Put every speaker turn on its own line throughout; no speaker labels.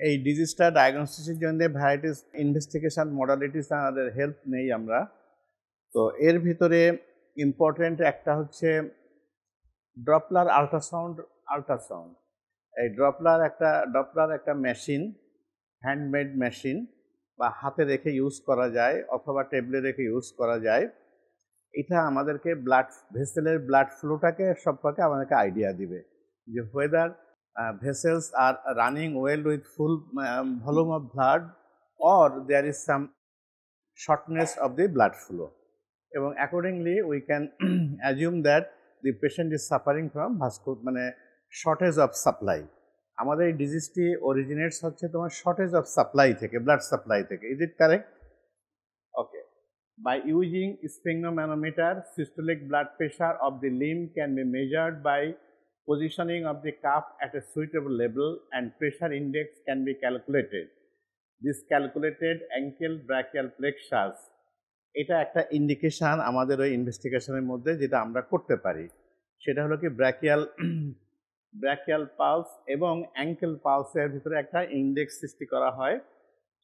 এই ডিজিজটা ডায়াগনোসিসের জন্য varieties investigation modalities আমাদের হেল্প নেই আমরা। তো এর ভিতরে ইম্পর্টেন্ট একটা হচ্ছে ড্রপলার আল্ট্রাসাউন্ড। এই ড্রপলার একটা মেশিন, হ্যান্ডমেড মেশিন, বা হাতে রেখে ইউজ করা যায় অথবা টেবলে রেখে ইউজ করা যায়। এটা আমাদেরকে ভেসেলের ব্লাড ফ্লোটাকে সম্পর্কে আমাদেরকে আইডিয়া দিবে যে weather vessels are running well with full volume of blood or there is some shortness of the blood flow, এবং accordingly we can assume that the patient is suffering from shortage of supply. আমাদের এই ডিজিজটি originates হচ্ছে তোমার shortage of supply থেকে, blood supply থেকে। Is it correct? Okay. By using sphygmomanometer, systolic blood pressure of the limb can be measured by positioning of the cuff at a suitable level and pressure index can be calculated. This calculated ankle brachial plexus, এটা একটা indication আমাদের ওই ইনভেস্টিগেশনের মধ্যে যেটা আমরা করতে পারি, সেটা হলো কি ব্র্যাকিয়াল পালস এবং অ্যাঙ্কেল পালসের ভিতরে একটা ইন্ডেক্স সৃষ্টি করা হয়।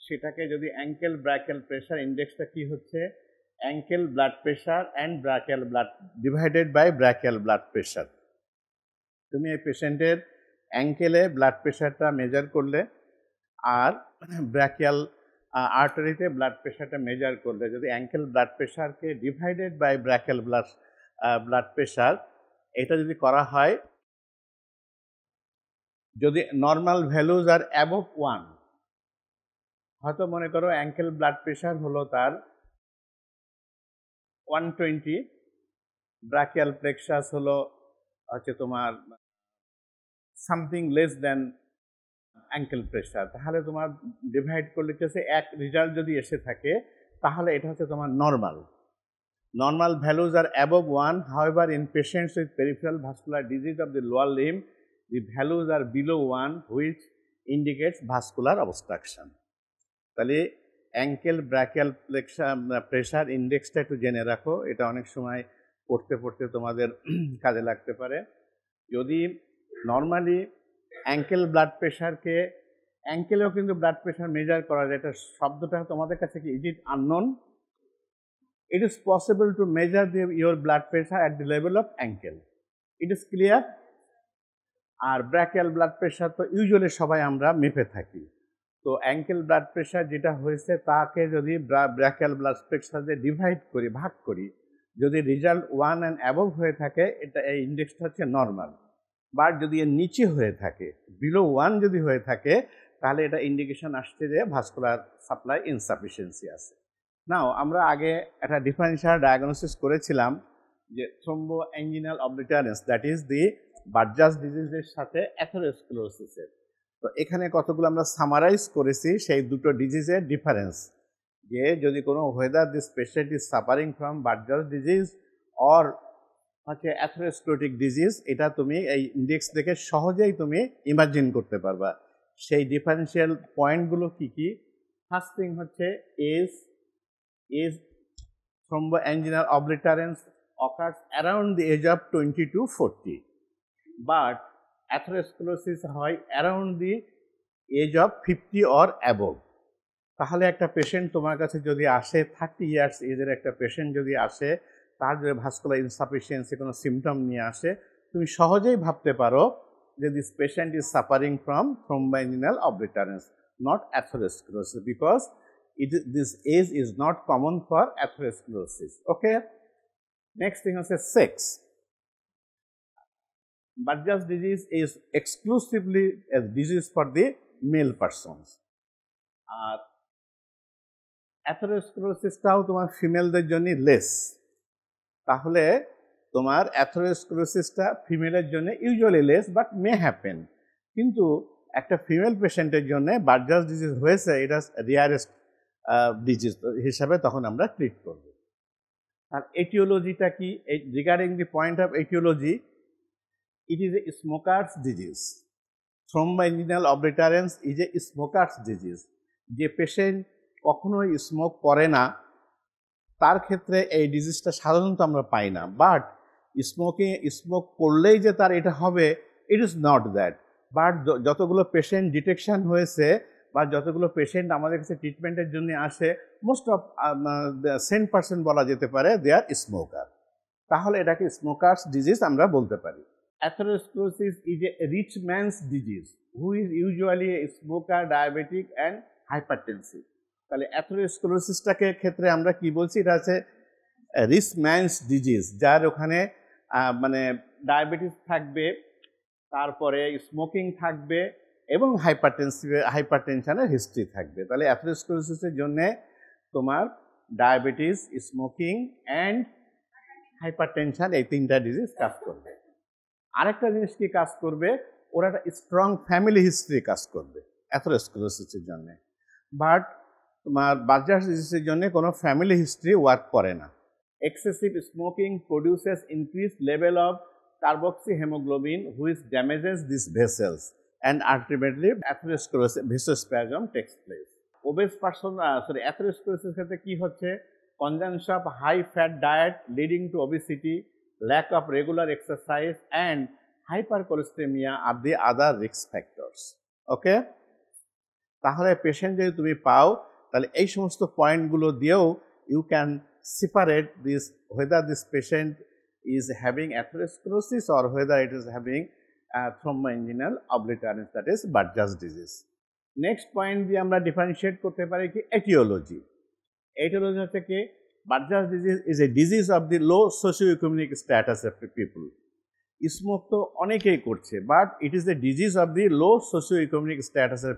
সেটাকে যদি অ্যাঙ্কেল ব্র্যাকিয়াল প্রেশার ইন্ডেক্সটা কি হচ্ছে, ankle blood pressure and brachial blood divided by brachial blood pressure. তুমি এই পেশেন্টের অ্যাঙ্কেলে ব্লাড প্রেশারটা মেজার করলে আর ব্র্যাকিয়াল আর্টারিতে ব্লাড প্রেশারটা মেজার করলে, যদি অ্যাঙ্কেল ব্লাড প্রেশারকে divided by brachial blood pressure এটা যদি করা হয়, যদি নর্মাল ভ্যালুজ আর অ্যাবভ 1, হয়তো মনে করো অ্যাঙ্কেল ব্লাড প্রেশার হলো তার 120, ব্র্যাকিয়াল প্লেক্সাস হলো হচ্ছে তোমার something less than ankle pressure, তাহলে তোমার ডিভাইড করলে হচ্ছে এক রেজাল্ট যদি এসে থাকে তাহলে এটা হচ্ছে তোমার normal values are above 1. However in patients with peripheral vascular disease of the lower limb the values are below 1 which indicates vascular obstruction. তাহলে অ্যাঙ্কেল ব্র্যাকিয়াল প্রেশার ইন্ডেক্সটা একটু জেনে রাখো, এটা অনেক সময় পড়তে তোমাদের কাজে লাগতে পারে। যদি নর্মালি অ্যাঙ্কেল ব্লাড প্রেশারকে, অ্যাঙ্কেলেও কিন্তু ব্লাড প্রেশার মেজার করা যায়, এটা শব্দটা তোমাদের কাছে কি is it unknown? It is possible to measure your blood pressure at the level of ankle. It is clear? আর ব্র্যাকিয়াল ব্লাড প্রেশার তো ইউজুয়ালি সবাই আমরা মেপে থাকি। তো অ্যাঙ্কেল ব্লাড প্রেশার যেটা হয়েছে তাকে যদি ব্র্যাকিয়াল ব্লাড প্রেশার দিয়ে ভাগ করি, যদি রেজাল্ট 1 and above হয়ে থাকে, এটা এই ইন্ডেক্সটা হচ্ছে নর্মাল। বাট যদি এর নিচে হয়ে থাকে, বিলো 1 যদি হয়ে থাকে, তাহলে এটা ইন্ডিকেশন আসছে যে ভাস্কুলার সাপ্লাই ইনসাফিসিয়েন্সি আছে। নাও আমরা আগে একটা ডিফারেন্সিয়াল ডায়াগনোসিস করেছিলাম যে থ্রোম্বোঅ্যাঞ্জিনাল অবলিটারেন্স, দ্যাট ইজ দি বার্জাস ডিজিজের সাথে অ্যাথেরোস্ক্লেরোসিসের। তো এখানে কতগুলো আমরা সামারাইজ করেছি সেই দুটো ডিজিজের ডিফারেন্স, যে যদি কোনো whether this patient is suffering from Buerger's disease or হচ্ছে অ্যাথেরোস্ক্লেরোটিক ডিজিজ, এটা তুমি এই ইন্ডেক্স দেখে সহজেই তুমি ইমাজিন করতে পারবা। সেই ডিফারেন্সিয়াল পয়েন্টগুলো কি কি? ফার্স্ট থিং হচ্ছে is thromboanginal obliterance occurs around the age of 20 to 40, but atherosclerosis হয় around the age of 50 or above. তাহলে একটা পেশেন্ট তোমার কাছে যদি আসে, 30 ইয়ার্স এজের একটা পেশেন্ট যদি আসে, তার যদি ভাস্কুলার ইনসাফিসিয়েন্সি কোনো সিমটম নিয়ে আসে, তুমি সহজেই ভাবতে পারো যে this patient is suffering from thromboanginal obliterance, not atherosclerosis, because this age is not common for atherosclerosis. Okay. Next thing is sex. Buerger's disease is exclusively a disease for the male persons. অ্যাথেরোস্ক্লেরোসিসটাও তোমার ফিমেলদের জন্য less, তাহলে তোমার অ্যাথেরোস্ক্লেরোসিসটা ফিমেলের জন্য usually less but may happen. কিন্তু একটা female পেশেন্টের জন্য বার্জার্স disease হয়েছে, এটা রিয়ারেস্ট ডিজিজ হিসাবে তখন আমরা ট্রিট করব। আর এটিওলজিটা কি? Regarding the point of aetiology, it is a smoker's disease. Thromboangiitis obliterans is a smoker's disease. যে পেশেন্ট কখনোই স্মোক করে না তার ক্ষেত্রে এই ডিজিজটা সাধারণত আমরা পাই না, বাট স্মোক করলেই যে তার এটা হবে, it is not that. But যতগুলো পেশেন্ট ডিটেকশন হয়েছে বা যতগুলো পেশেন্ট আমাদের কাছে ট্রিটমেন্টের জন্য আসে, মোস্ট অফ 10% বলা যেতে পারে দে আর স্মোকার। তাহলে এটাকে স্মোকার্স ডিজিজ আমরা বলতে পারি। Atherosclerosis is a rich man's disease who is usually a smoker, diabetic and hypertensive. তাহলে অ্যাথেরোস্ক্লেরোসিসটাকে ক্ষেত্রে আমরা কি বলছি, এটা আছে রিচ ম্যানস ডিজিজ, যার ওখানে মানে ডায়াবেটিস থাকবে, তারপরে স্মোকিং থাকবে এবং হাইপারটেনশনের হিস্ট্রি থাকবে। তাহলে অ্যাথেরোস্ক্লেরোসিসের জন্য তোমার ডায়াবেটিস, স্মোকিং অ্যান্ড হাইপারটেনশন, এই তিনটা ডিজিজ কাজ করবে। আরেকটা জিনিস কি কাজ করবে, ওরা একটা স্ট্রং ফ্যামিলি হিস্ট্রি কাজ করবে অ্যাথেরোস্ক্লেরোসিসের জন্য। বাট তোমার বার্জাস ডিজিজের জন্য কোনো ফ্যামিলি হিস্ট্রি ওয়ার্ক করে না। Excessive smoking produces increase level of carboxyhemoglobin which damages these vessels and ultimately atherosclerosis vasospasm takes place. Obese person atherosclerosis ক্ষেত্রে কি হচ্ছে, consumption of high fat diet leading to obesity, lack of regular exercise and hypercholesteremia are the other risk factors. ওকে, তাহলে patient যদি তুমি পাও তাহলে এই সমস্ত পয়েন্টগুলো দিয়েও you can separate this, whether this patient is having atherosclerosis or whether it is having thromboanginal obliterans, that is Buerger's disease. Next point দিয়ে আমরা ডিফারেন্সিয়েট করতে পারি কি এটিওলজি। এটিওলজি হচ্ছে কি Buerger's disease is a disease of the low socio-economic status of the people. Smoke তো অনেকেই করছে, but it is a disease of the low socioeconomic স্ট্যাটাসের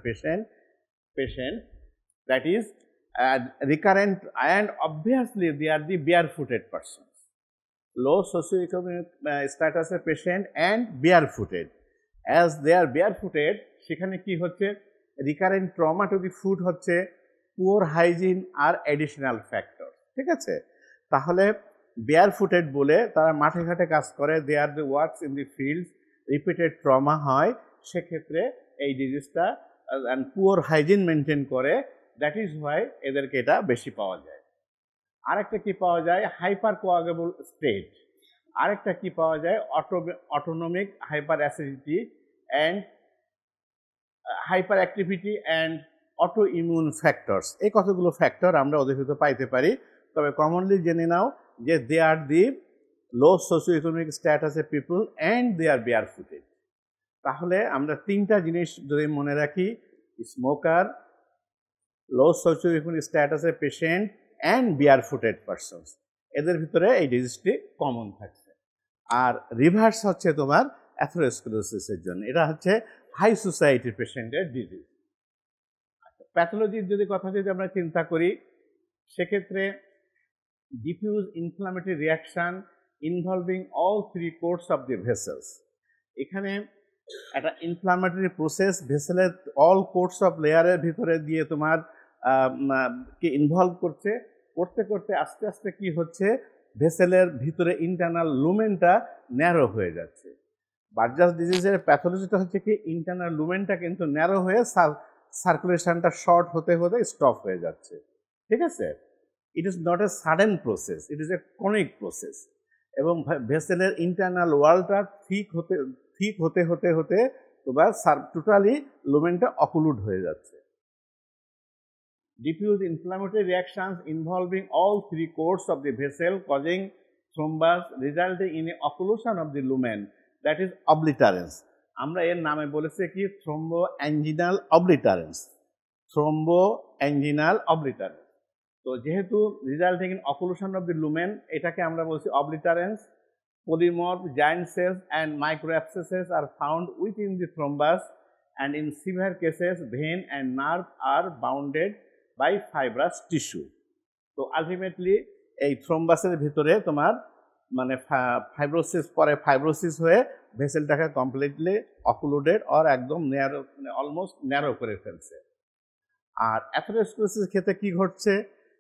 patient that is recurrent, and obviously they are the barefooted persons. Low socio-economic status patient and barefooted. As they are barefooted, সেখানে কি হচ্ছে, recurrent trauma to the foot হচ্ছে, poor hygiene আর additional factor. ঠিক আছে, তাহলে বেয়ারফুটেড বলে তারা মাঠে ঘাটে কাজ করে, they are the works in the fields, repeated trauma হয়, সেক্ষেত্রে এই ডিজিজটা পুয়ার হাইজিন মেনটেন করে, দ্যাট ইজ হোয়াই এদেরকে এটা বেশি পাওয়া যায়। আরেকটা কি পাওয়া যায়, হাইপার কোয়াগেবল স্টেট। আরেকটা কি পাওয়া যায়, autonomic hyper acidity and hyper activity and auto immune factors. এই কতগুলো ফ্যাক্টর আমরা ওদের ভিতরে পাইতে পারি। তবে কমনলি জেনে নাও যে they are the low socio economic স্ট্যাটাসের people and they are barefooted. তাহলে আমরা তিনটা জিনিস যদি মনে রাখি, স্মোকার, লো সোশিও ইকোনমিক স্ট্যাটাসের পেশেন্ট অ্যান্ড বেয়ারফুটেড পারসনস, এদের ভিতরে এই ডিজিজটি কমন থাকছে। আর রিভার্স হচ্ছে তোমার অ্যাথেরোস্ক্লেরোসিসের জন্য, এটা হচ্ছে হাই সোসাইটির পেশেন্টের ডিজিজ। প্যাথোলজির কথা যদি আমরা চিন্তা করি, সেক্ষেত্রে diffuse inflammatory reaction involving all three coats of the vessels. এখানে একটা ইনফ্লামেটরি প্রসেস ভেসেলের অল কোর্টস অফ লেয়ারের ভিতরে দিয়ে তোমার কে ইনভলভ করছে, করতে করতে আস্তে আস্তে কি হচ্ছে, ভেসেলের ভিতরে ইন্টারনাল লুমেনটা ন্যারো হয়ে যাচ্ছে। বার্জাস ডিজিজের প্যাথোলজিটা হচ্ছে কি ইন্টারনাল লুমেনটা কিন্তু ন্যারো হয়ে সার্কুলেশনটা শর্ট হতে হতে স্টপ হয়ে যাচ্ছে। ঠিক আছে, it is not a sudden process, it is A chronic process. এবং ভেসেলের ইন্টারনাল ওয়ালটা ঠিক হতে হতে হতে তোমার টোটালি লুমেনটা অক্লুড হয়ে যাচ্ছে। Diffuse inflammatory reactions involving all three courts of the vessel causing thrombus resulting in a occlusion of the lumen, that is obliterans. আমরা এর নামে বলেছি কি thromboanginal obliterans, thromboanginal obliterans। তো যেহেতু resulting in occlusion of the lumen, এটাকে আমরা বলছি obliterans। Polymorph giant cells and microabscesses are found within the thrombus, and in severe cases vein and nerve are bounded by fibrous tissue. তো ultimately এই থ্রোম্বাসের ভিতরে তোমার মানে ফাইব্রোসিস হয়ে ভেসেলটাকে completely occluded or একদম ন্যারো, মানে অলমোস্ট ন্যারো করে ফেলছে। আর অ্যাথেরোস্ক্লেরোসিস ক্ষেত্রে কি ঘটছে,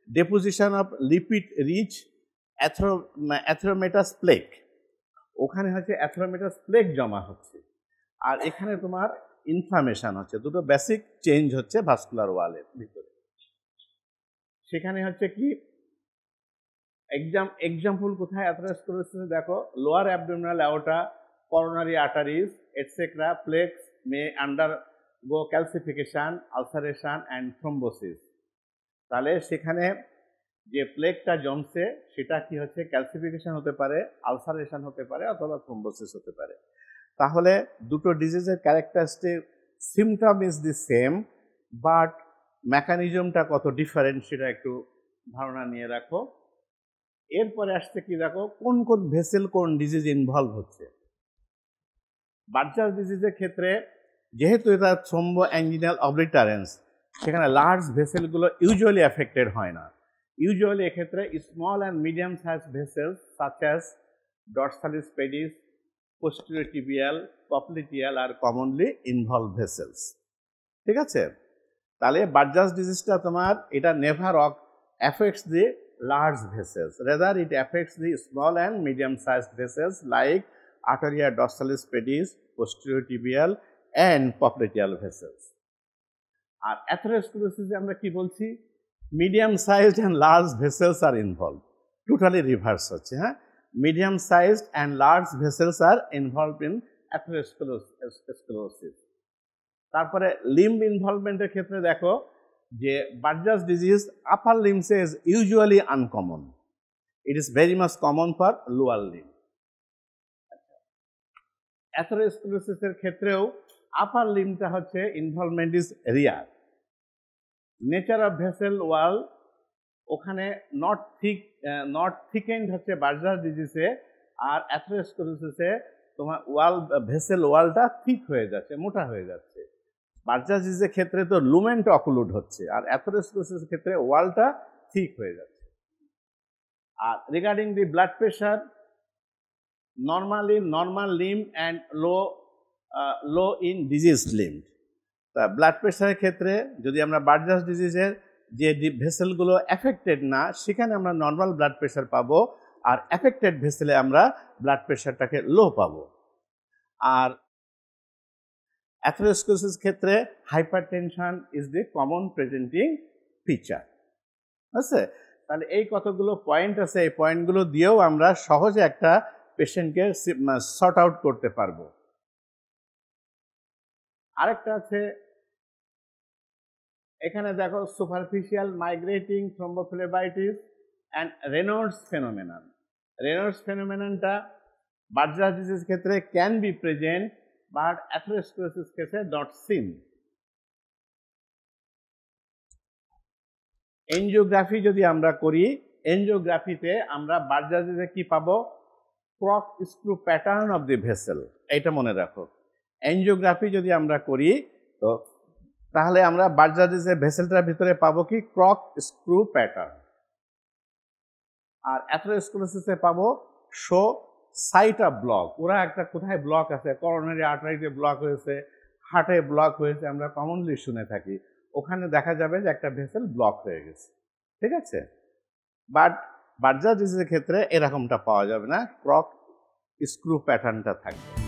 deposition of lipid rich অ্যাথেরোমেটাস plaque, ওখানে হচ্ছে অ্যাথেরোমেটাস প্লেক জমা হচ্ছে, আর এখানে তোমার ইনফ্লামেশন হচ্ছে, দুটো বেসিক চেঞ্জ হচ্ছে ভাস্কুলার ওয়ালের ভিতরে। সেখানে হচ্ছে কি এক্সাম্পল কোথায় অ্যাথেরোস্ক্লেরোসিস, দেখো lower abdominal aorta, coronary arteries etcetera, plaques, may undergo calcification, ulceration and thrombosis. তাহলে সেখানে যে প্লেগটা জমছে সেটা কি হচ্ছে, ক্যালসিফিকেশন হতে পারে, আলসারেশন হতে পারে অথবা থ্রম্বোসিস হতে পারে। তাহলে দুটো ডিজিজের characteristic symptom is the same, but মেকানিজমটা কত ডিফারেন্ট সেটা একটু ধারণা নিয়ে রাখো। এরপরে আসছে কি দেখো, কোন কোন ভেসেল কোন ডিজিজ ইনভলভ হচ্ছে। বার্জাস ডিজিজের ক্ষেত্রে যেহেতু এটা থ্রম্বো অ্যাঞ্জিনাল অবলিটারেন্স, সেখানে লার্জ ভেসেলগুলো ইউজুয়ালি এফেক্টেড হয় না। ইউজুয়ালি এক্ষেত্রে small and medium size vessels such as dorsalis pedis, posterior tibial, popliteal are commonly involve vessels. ঠিক আছে, তাহলে বার্জাস ডিজিজটা তোমার এটা never affects the large vessels, rather it affects the small and medium size vessels like arteria dorsalis pedis, posterior tibial and popliteal vessels. আর অ্যাথেরোস্ক্লেরোসিসে আমরা কি বলছি, medium sized and large vessels are involve, totally reverse হচ্ছে। হ্যাঁ, medium sized and large vessels are involve in atherosclerosis. তারপরে limb ইনভলভমেন্টের ক্ষেত্রে দেখো যে বার্জাস ডিজিজ আপার লিম্বসে is usually uncommon, it is very much common for lower limb. অ্যাথেরোস্ক্লেরোসিসের ক্ষেত্রেও আপার লিম্বটা হচ্ছে involvement is rare. Nature of vessel wall ওখানে নট থিকেন্ড হচ্ছে বার্জাস ডিজিজে, আর অ্যাথেরোস্ক্লেরোসিসে তোমার ভেসেল ওয়ালটা থিক হয়ে যাচ্ছে, মোটা হয়ে যাচ্ছে। বার্জাস ডিজিজের ক্ষেত্রে তো লুমেন্ট অক্লুড হচ্ছে, আর অ্যাথেরোস্ক্লেরোসিসের ক্ষেত্রে ওয়ালটা থিক হয়ে যাচ্ছে। আর regarding the blood pressure, normally normal limb and low in diseased limb. তা ব্লাড প্রেশারের ক্ষেত্রে যদি আমরা বার্জাস ডিজিজের যে ভেসেলগুলো এফেক্টেড না, সেখানে আমরা নর্মাল ব্লাড প্রেশার পাবো, আর এফেক্টেড ভেসেলে আমরা ব্লাড প্রেশারটাকে লো পাবো। আর অ্যাথেরোস্ক্লেরোসিস ক্ষেত্রে hypertension is the common presenting feature. আছে, তাহলে এই কতগুলো পয়েন্ট আছে, এই পয়েন্টগুলো দিয়েও আমরা সহজে একটা পেশেন্টকে সর্ট আউট করতে পারবো। আরেকটা আছে এখানে দেখো, superficial migrating thrombophlebitis and Raynaud's phenomenon. Raynaud's ফেনোমেননটা বার্জাস ডিজিজ ক্ষেত্রে can be present, but atherosclerosis ক্ষেত্রে নট সিন। এনজিওগ্রাফি যদি আমরা করি, এনজিওগ্রাফিতে আমরা বার্জাস ডিজিজে কি পাবো, corkscrew pattern of the vessel, এইটা মনে রাখো। এনজিওগ্রাফি যদি আমরা করি তো তাহলে আমরা বার্জাস ডিজিজের ভেসেলটার ভিতরে পাবো কি, ক্রক স্ক্রু প্যাটার্ন। আর অ্যাথেরোস্ক্লেরোসিসে পাবো শো সাইট অফ ব্লক, ওরা একটা কোথায় ব্লক আছে, করোনারি আর্টারিতে ব্লক হয়েছে, হার্টে ব্লক হয়েছে, আমরা কমনলি শুনে থাকি, ওখানে দেখা যাবে যে একটা ভেসেল ব্লক হয়ে গেছে। ঠিক আছে, বাট বার্জাস ডিজিজের ক্ষেত্রে এরকমটা পাওয়া যাবে না, ক্রক স্ক্রু প্যাটার্নটা থাকবে।